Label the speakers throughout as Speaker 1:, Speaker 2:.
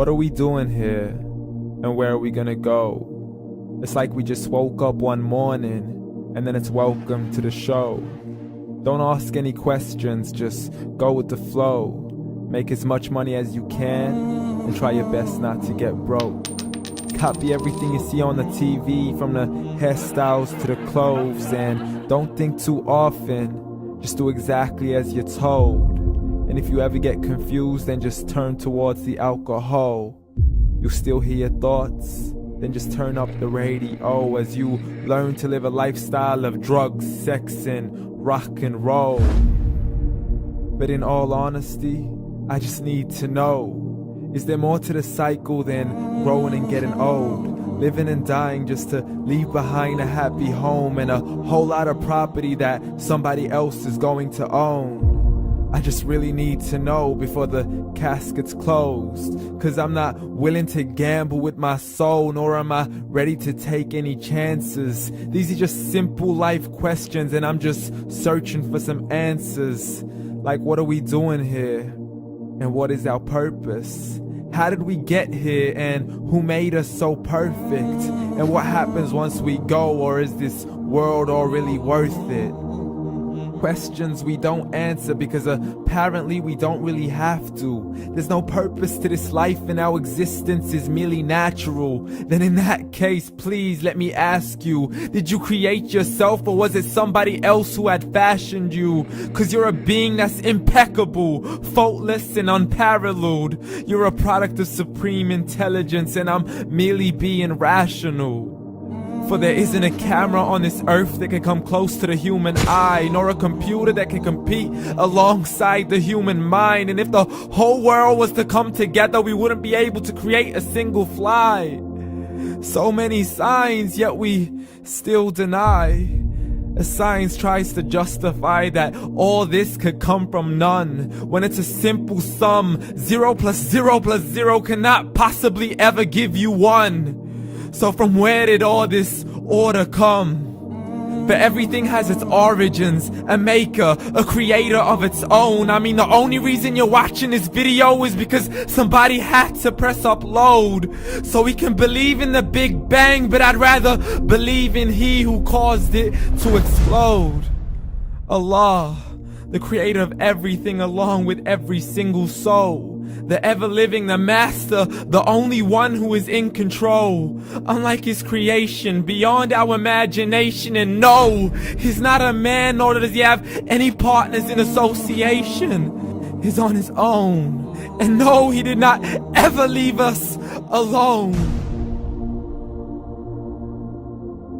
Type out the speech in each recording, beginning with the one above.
Speaker 1: What are we doing here? And where are we gonna go? It's like we just woke up one morning, and then it's welcome to the show. Don't ask any questions, just go with the flow. Make as much money as you can, and try your best not to get broke. Copy everything you see on the TV, from the hairstyles to the clothes, and don't think too often, just do exactly as you're told. And if you ever get confused, then just turn towards the alcohol. You'll still hear your thoughts, then just turn up the radio as you learn to live a lifestyle of drugs, sex, and rock and roll. But in all honesty, I just need to know, is there more to the cycle than growing and getting old? Living and dying just to leave behind a happy home and a whole lot of property that somebody else is going to own. I just really need to know before the casket's closed, 'cause I'm not willing to gamble with my soul, nor am I ready to take any chances. These are just simple life questions, and I'm just searching for some answers. Like, what are we doing here? And what is our purpose? How did we get here, and who made us so perfect? And what happens once we go, or is this world all really worth it? Questions we don't answer because apparently we don't really have to. There's no purpose to this life and our existence is merely natural. Then in that case, please let me ask you, did you create yourself, or was it somebody else who had fashioned you? 'Cause you're a being that's impeccable, faultless and unparalleled. You're a product of supreme intelligence, and I'm merely being rational. For there isn't a camera on this earth that can come close to the human eye, nor a computer that can compete alongside the human mind. And if the whole world was to come together, we wouldn't be able to create a single fly. So many signs, yet we still deny. As science tries to justify that all this could come from none, when it's a simple sum. 0 plus 0 plus 0 cannot possibly ever give you 1. So from where did all this order come? For everything has its origins, a maker, a creator of its own. I mean, the only reason you're watching this video is because somebody had to press upload. So we can believe in the Big Bang, but I'd rather believe in He who caused it to explode. Allah, the creator of everything, along with every single soul. The ever-living, the master, the only one who is in control. Unlike his creation, beyond our imagination. And no, he's not a man, nor does he have any partners in association. He's on his own. And no, he did not ever leave us alone.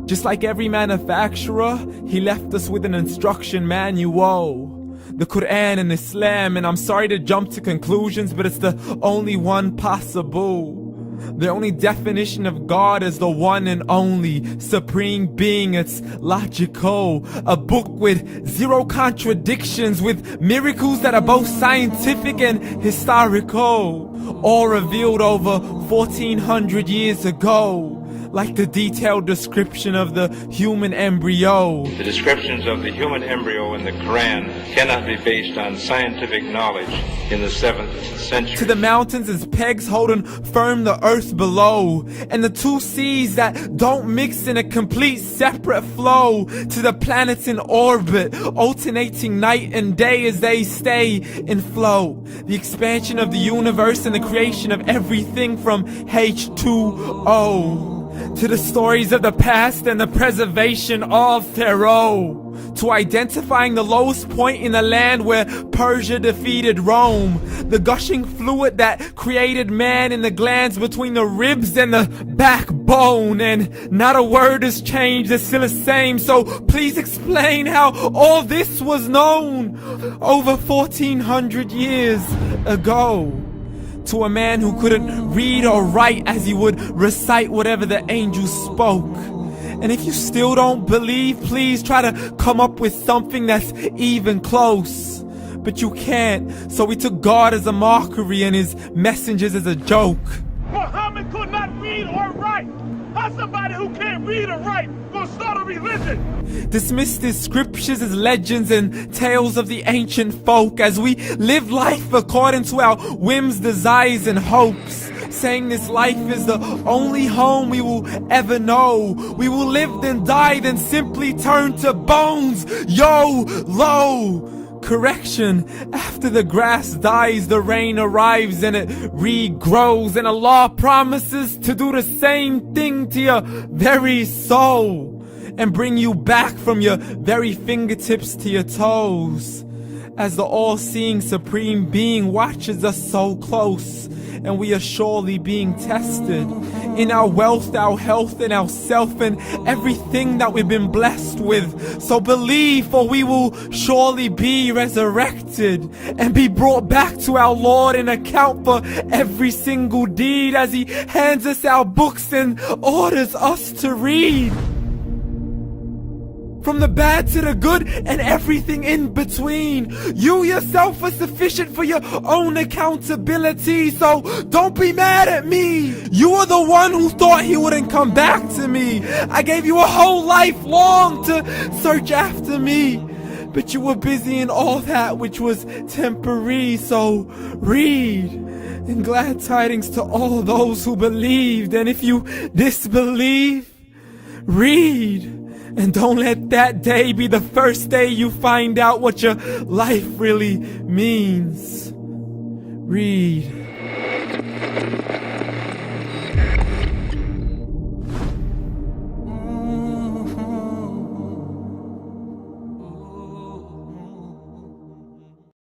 Speaker 1: Just like every manufacturer, he left us with an instruction manual. The Quran and Islam, and I'm sorry to jump to conclusions, but it's the only one possible. The only definition of God is the one and only supreme being. It's logical, a book with 0 contradictions, with miracles that are both scientific and historical, all revealed over 1400 years ago. Like the detailed description of the human embryo.
Speaker 2: The descriptions of the human embryo in the Quran cannot be based on scientific knowledge in the 7th century.
Speaker 1: To the mountains as pegs holding firm the earth below, and the 2 seas that don't mix in a complete separate flow. To the planets in orbit, alternating night and day as they stay in flow. The expansion of the universe and the creation of everything from H2O. To the stories of the past and the preservation of Pharaoh. To identifying the lowest point in the land where Persia defeated Rome. The gushing fluid that created man in the glands between the ribs and the backbone. And not a word has changed, it's still the same. So please explain how all this was known over 1400 years ago. To a man who couldn't read or write, as he would recite whatever the angels spoke. And if you still don't believe, please try to come up with something that's even close. But you can't, so we took God as a mockery and his messengers as a joke.
Speaker 3: Muhammad could not read or write. How's somebody who can't read or write gonna start a religion?
Speaker 1: Dismissed his scriptures as legends and tales of the ancient folk, as we live life according to our whims, desires, and hopes. saying this life is the only home we will ever know. We will live then die, then simply turn to bones. YOLO! Correction, after the grass dies, the rain arrives and it regrows, and Allah promises to do the same thing to your very soul and bring you back from your very fingertips to your toes, as the all-seeing supreme being watches us so close, and we are surely being tested in our wealth, our health, and our self, and everything that we've been blessed with. So believe, for we will surely be resurrected and be brought back to our Lord and account for every single deed, as He hands us our books and orders us to read. From the bad to the good and everything in between. You yourself are sufficient for your own accountability, so don't be mad at me. You are the one who thought He wouldn't come back to me. I gave you a whole life long to search after me, but you were busy in all that which was temporary. So read, and glad tidings to all those who believed. And if you disbelieve, read. And don't let that day be the first day you find out what your life really means. Read.